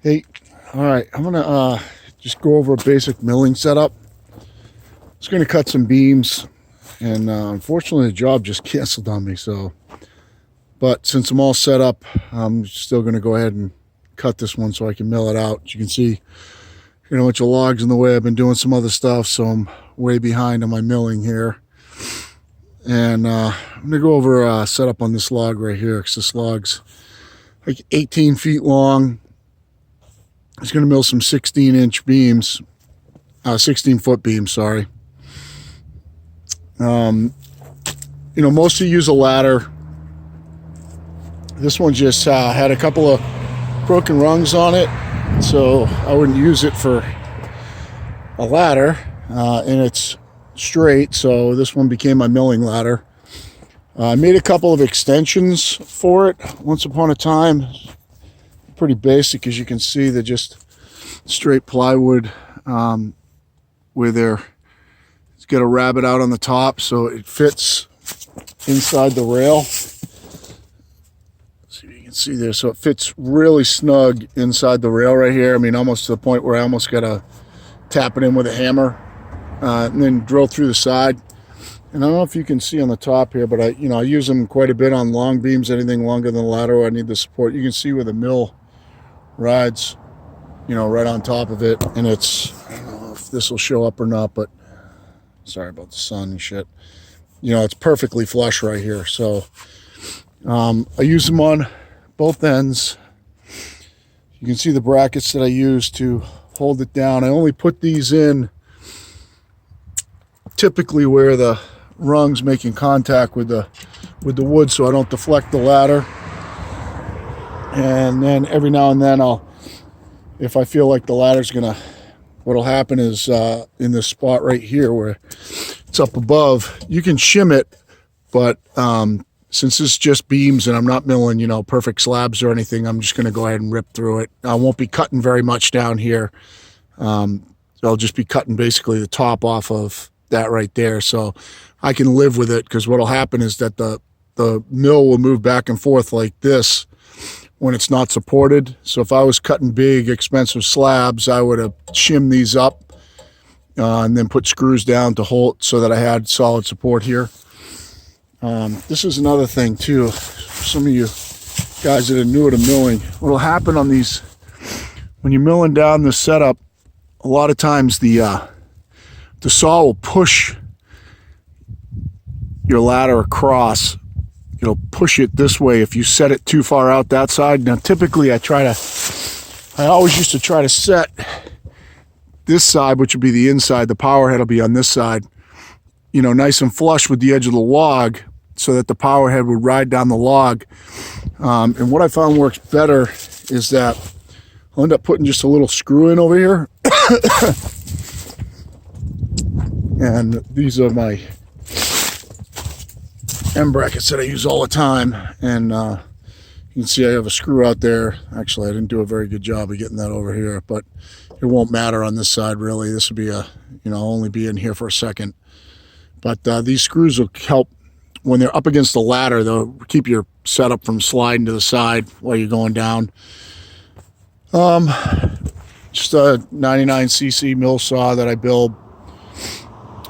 Hey, all right, I'm gonna just go over a basic milling setup. Just gonna cut some beams, and unfortunately the job just canceled on me. But since I'm all set up, I'm still gonna go ahead and cut this one so I can mill it out. As you can see, a bunch of logs in the way. I've been doing some other stuff, so I'm way behind on my milling here. And I'm gonna go over a setup on this log right here, because this log's like 18 feet long. It's going to mill some 16-inch beams, 16-foot beams, sorry. Most of you use a ladder. This one just had a couple of broken rungs on it, so I wouldn't use it for a ladder, and it's straight, so this one became my milling ladder. I made a couple of extensions for it once upon a time. Pretty basic, as you can see. They're just straight plywood where it's got a rabbet out on the top so it fits inside the rail. So you can see there, so it fits really snug inside the rail right here. I mean, almost to the point where I almost got to tap it in with a hammer and then drill through the side. And I don't know if you can see on the top here, but I use them quite a bit on long beams, anything longer than the ladder where I need the support. You can see where the mill rides, right on top of it, and I don't know if this will show up or not, but sorry about the sun and shit. It's perfectly flush right here. So I use them on both ends. You can see the brackets that I use to hold it down. I only put these in typically where the rungs making contact with the wood, so I don't deflect the ladder. And then every now and then if I feel like the ladder's what'll happen is in this spot right here where it's up above, you can shim it, but since it's just beams and I'm not milling, perfect slabs or anything, I'm just gonna go ahead and rip through it. I won't be cutting very much down here. I'll just be cutting basically the top off of that right there, so I can live with it, because what'll happen is that the mill will move back and forth like this when it's not supported. So if I was cutting big, expensive slabs, I would have shimmed these up and then put screws down to hold so that I had solid support here. This is another thing too. Some of you guys that are newer to milling, what'll happen on these, when you're milling down the setup, a lot of times the saw will push your ladder across. It'll push it this way if you set it too far out that side. Now typically I always used to try to set this side, which would be the inside, the power head will be on this side, nice and flush with the edge of the log, so that the power head would ride down the log. And what I found works better is that I'll end up putting just a little screw in over here. And these are my end brackets that I use all the time, and you can see I have a screw out there. Actually, I didn't do a very good job of getting that over here, but it won't matter on this side really. This will be only be in here for a second. But these screws will help when they're up against the ladder. They'll keep your setup from sliding to the side while you're going down. Just a 99cc mill saw that I build.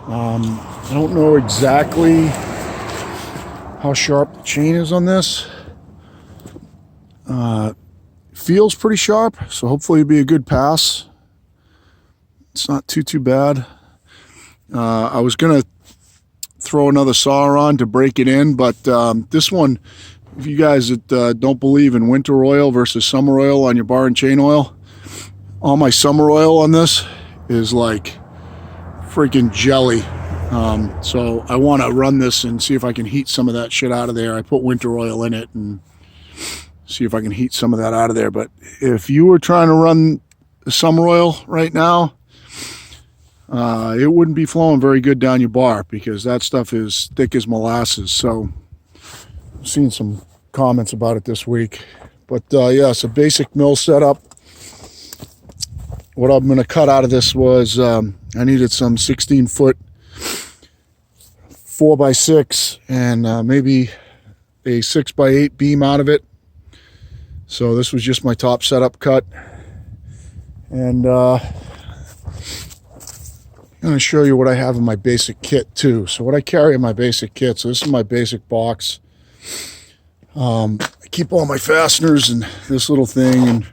I don't know exactly how sharp the chain is on this. Feels pretty sharp, so hopefully it'll be a good pass. It's not too bad. I was gonna throw another saw on to break it in, but this one, if you guys that don't believe in winter oil versus summer oil on your bar and chain oil, all my summer oil on this is like freaking jelly. So I want to run this and see if I can heat some of that shit out of there. I put winter oil in it and see if I can heat some of that out of there. But if you were trying to run the summer oil right now, it wouldn't be flowing very good down your bar, because that stuff is thick as molasses. So I've seen some comments about it this week. But yeah, it's a basic mill setup. What I'm going to cut out of this was I needed some 16-foot 4x6 and maybe a 6x8 beam out of it. So this was just my top setup cut. And I'm going to show you what I have in my basic kit too. So what I carry in my basic kit, so this is my basic box. I keep all my fasteners in this little thing, and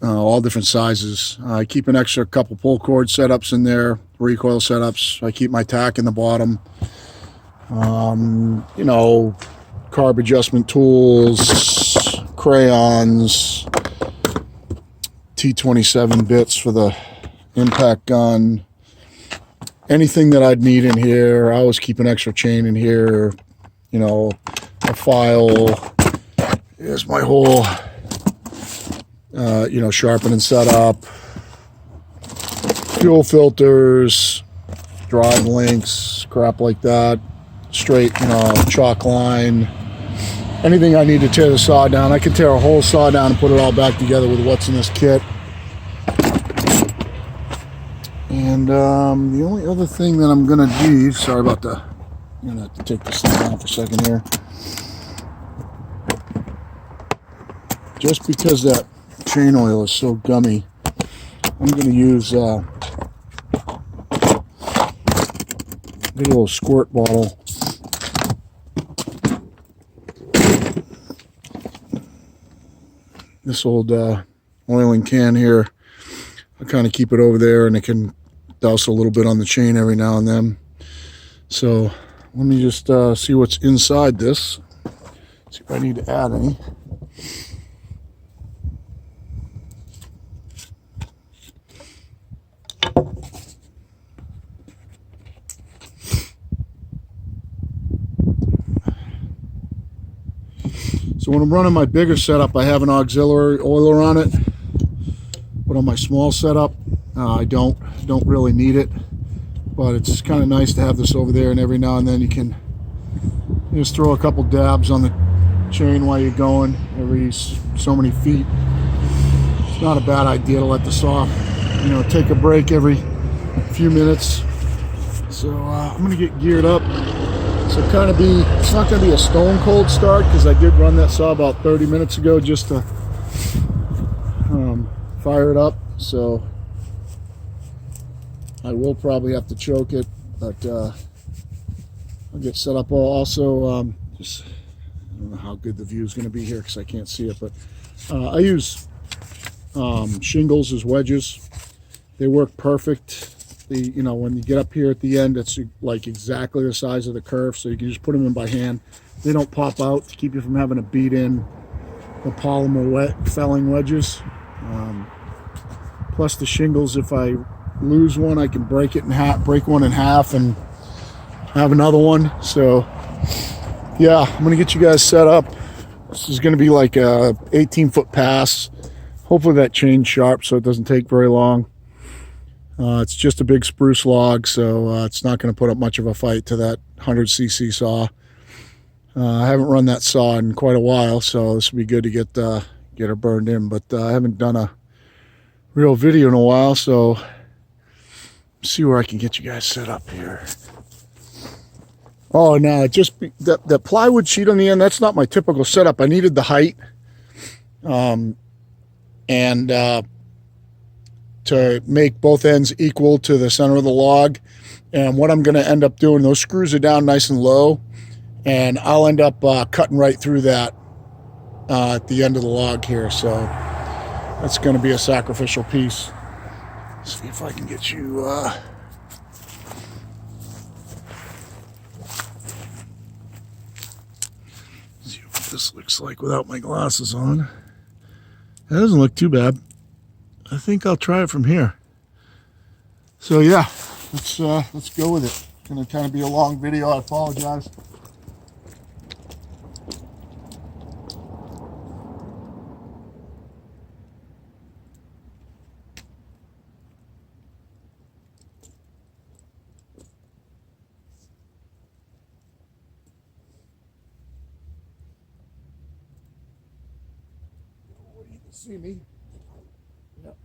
all different sizes. I keep an extra couple pull cord setups in there, recoil setups. I keep my tack in the bottom. You know, carb adjustment tools, crayons, T27 bits for the impact gun. Anything that I'd need in here. I always keep an extra chain in here. You know, a file. Here's my whole you know, sharpening setup, fuel filters, drive links, crap like that, straight, you know, chalk line, anything I need to tear the saw down. I can tear a whole saw down and put it all back together with what's in this kit. And the only other thing that I'm gonna do, sorry about the, I'm gonna have to take this thing down for a second here. Just because that chain oil is so gummy, I'm going to use a little squirt bottle. This old oiling can here, I kind of keep it over there, and it can douse a little bit on the chain every now and then. So let me just see what's inside this, see if I need to add any. So when I'm running my bigger setup, I have an auxiliary oiler on it, but on my small setup, I don't really need it. But it's kind of nice to have this over there, and every now and then you can just throw a couple dabs on the chain while you're going every so many feet. It's not a bad idea to let the saw, you know, take a break every few minutes. So I'm gonna get geared up. So it's not going to be a stone cold start, because I did run that saw about 30 minutes ago just to fire it up. So I will probably have to choke it, but I'll get set up. Also, just, I don't know how good the view is going to be here because I can't see it, but I use shingles as wedges. They work perfect. You know, when you get up here at the end, it's like exactly the size of the curve, so you can just put them in by hand. They don't pop out to keep you from having to beat in the polymer felling wedges. Plus the shingles, if I lose one, I can break one in half and have another one. So yeah, I'm gonna get you guys set up. This is gonna be like a 18-foot pass. Hopefully that chain's sharp so it doesn't take very long. It's just a big spruce log, so it's not going to put up much of a fight to that 100cc saw. I haven't run that saw in quite a while, so this would be good to get her burned in. But I haven't done a real video in a while, so let's see where I can get you guys set up here. Oh, no, the plywood sheet on the end, that's not my typical setup. I needed the height, to make both ends equal to the center of the log. And what I'm going to end up doing, those screws are down nice and low, and I'll end up cutting right through that at the end of the log here. So that's going to be a sacrificial piece. Let's see if I can get you see what this looks like without my glasses on. That doesn't look too bad. I think I'll try it from here. So yeah, let's go with it. It's gonna kind of be a long video. I apologize. You can see me. Yep.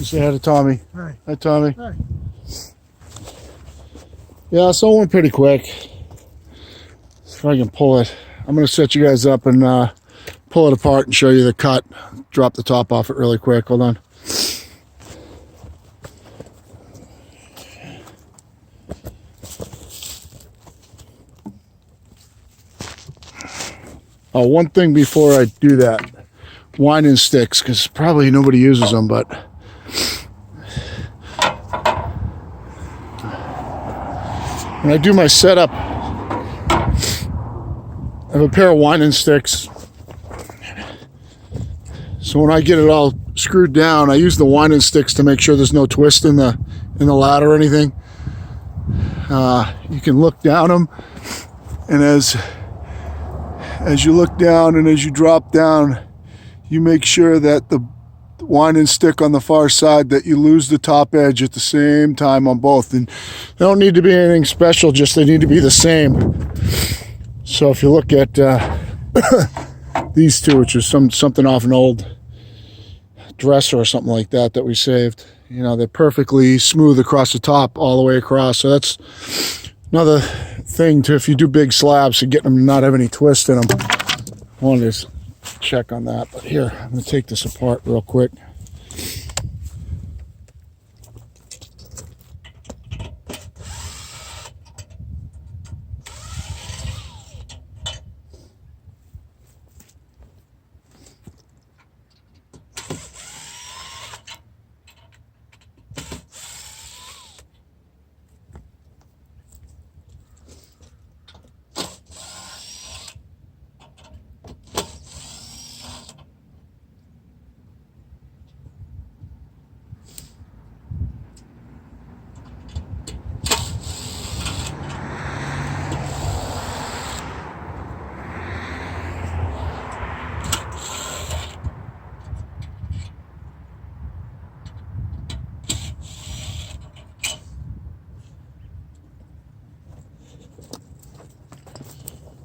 Say hi to Tommy. Hi. Hi, Tommy. Hi. Yeah, so it went pretty quick. If I can pull it, I'm going to set you guys up and pull it apart and show you the cut. Drop the top off it really quick. Hold on. Oh, one thing before I do that. Winding sticks, because probably nobody uses them, but when I do my setup, I have a pair of winding sticks. So when I get it all screwed down, I use the winding sticks to make sure there's no twist in the ladder or anything. You can look down them, and as you look down and as you drop down, you make sure that the winding stick on the far side, that you lose the top edge at the same time on both. And they don't need to be anything special, just they need to be the same. So if you look at these two, which is something off an old dresser or something like that we saved, you know, they're perfectly smooth across the top all the way across. So that's another thing to, if you do big slabs, to get them to not have any twist in them. I wanted to check on that, but here, I'm going to take this apart real quick.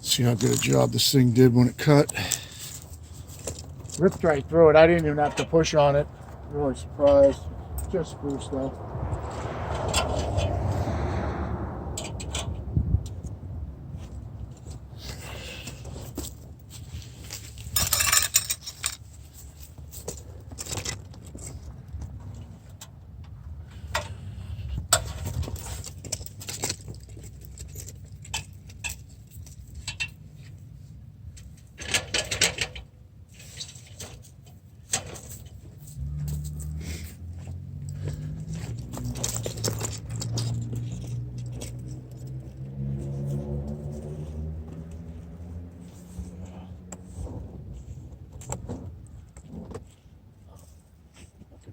See how good a job this thing did when it cut. Ripped right through it. I didn't even have to push on it. Really surprised. Just spruce though.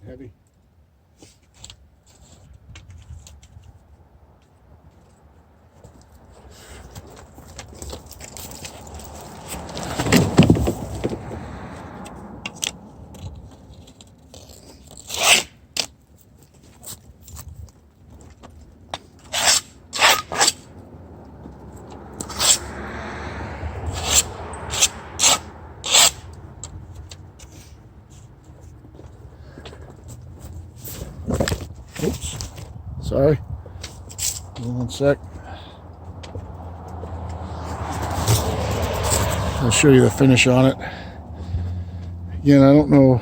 Heavy. Oops, sorry. Hold on 1 sec. I'll show you the finish on it. Again, I don't know.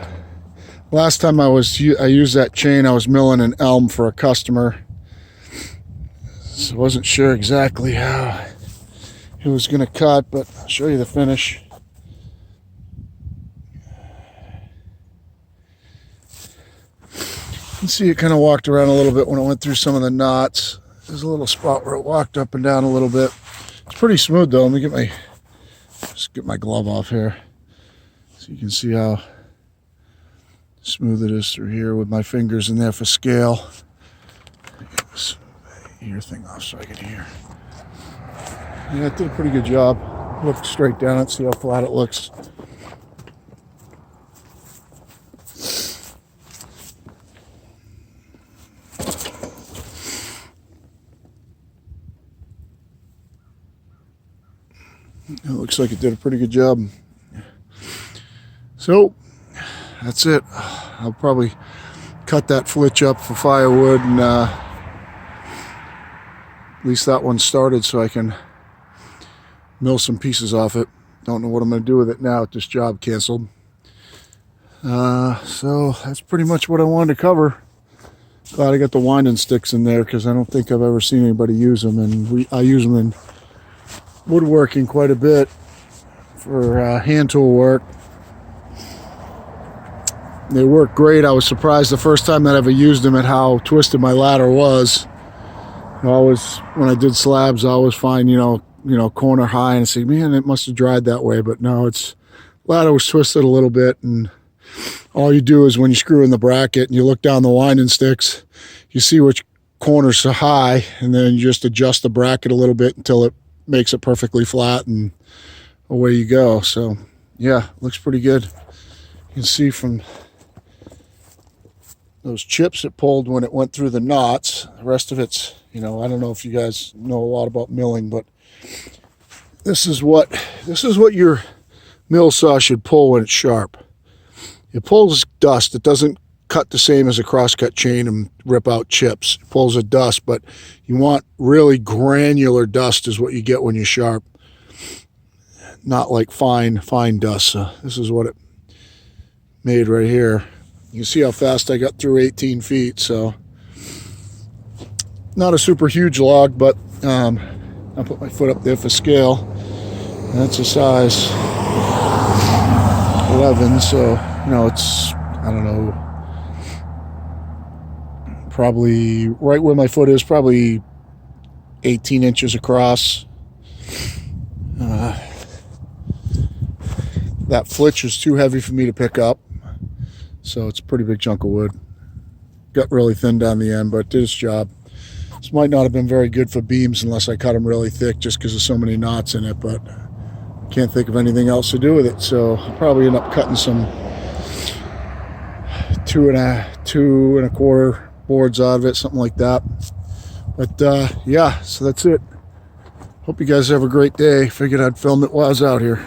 Last time I used that chain, I was milling an elm for a customer. So I wasn't sure exactly how it was going to cut, but I'll show you the finish. You can see it kind of walked around a little bit when it went through some of the knots. There's a little spot where it walked up and down a little bit. It's pretty smooth though. Let me get my glove off here so you can see how smooth it is through here with my fingers in there for scale. Get this ear thing off so I can hear. Yeah, it did a pretty good job. Look straight down it, see how flat it looks. It looks like it did a pretty good job. So that's it. I'll probably cut that flitch up for firewood, and at least that one started so I can mill some pieces off it. Don't know what I'm going to do with it now with this job canceled. So that's pretty much what I wanted to cover. Glad I got the winding sticks in there because I don't think I've ever seen anybody use them, and I use them in woodworking quite a bit for hand tool work. They work great. I was surprised the first time that I ever used them at how twisted my ladder was. When I did slabs, I always find, corner high and say, man, it must have dried that way. But no, ladder was twisted a little bit, and all you do is when you screw in the bracket and you look down the winding sticks, you see which corners are high, and then you just adjust the bracket a little bit until it makes it perfectly flat, and away you go. So yeah, looks pretty good. You can see from those chips it pulled when it went through the knots. The rest of it's, I don't know if you guys know a lot about milling, but this is what your mill saw should pull when it's sharp. It pulls dust. It doesn't cut the same as a crosscut chain and rip out chips. It pulls a dust, but you want really granular dust is what you get when you're sharp. Not like fine dust. So this is what it made right here. You can see how fast I got through 18 feet. So not a super huge log, but I'll put my foot up there for scale. And that's a size 11, so it's, I don't know, probably right where my foot is, probably 18 inches across. That flitch is too heavy for me to pick up, so it's a pretty big chunk of wood. Got really thin down the end, but it did its job. This might not have been very good for beams unless I cut them really thick just because there's so many knots in it, but can't think of anything else to do with it, so I'll probably end up cutting some 2 1/4 boards out of it, something like that. But yeah, so that's it. Hope you guys have a great day. Figured I'd film it while I was out here.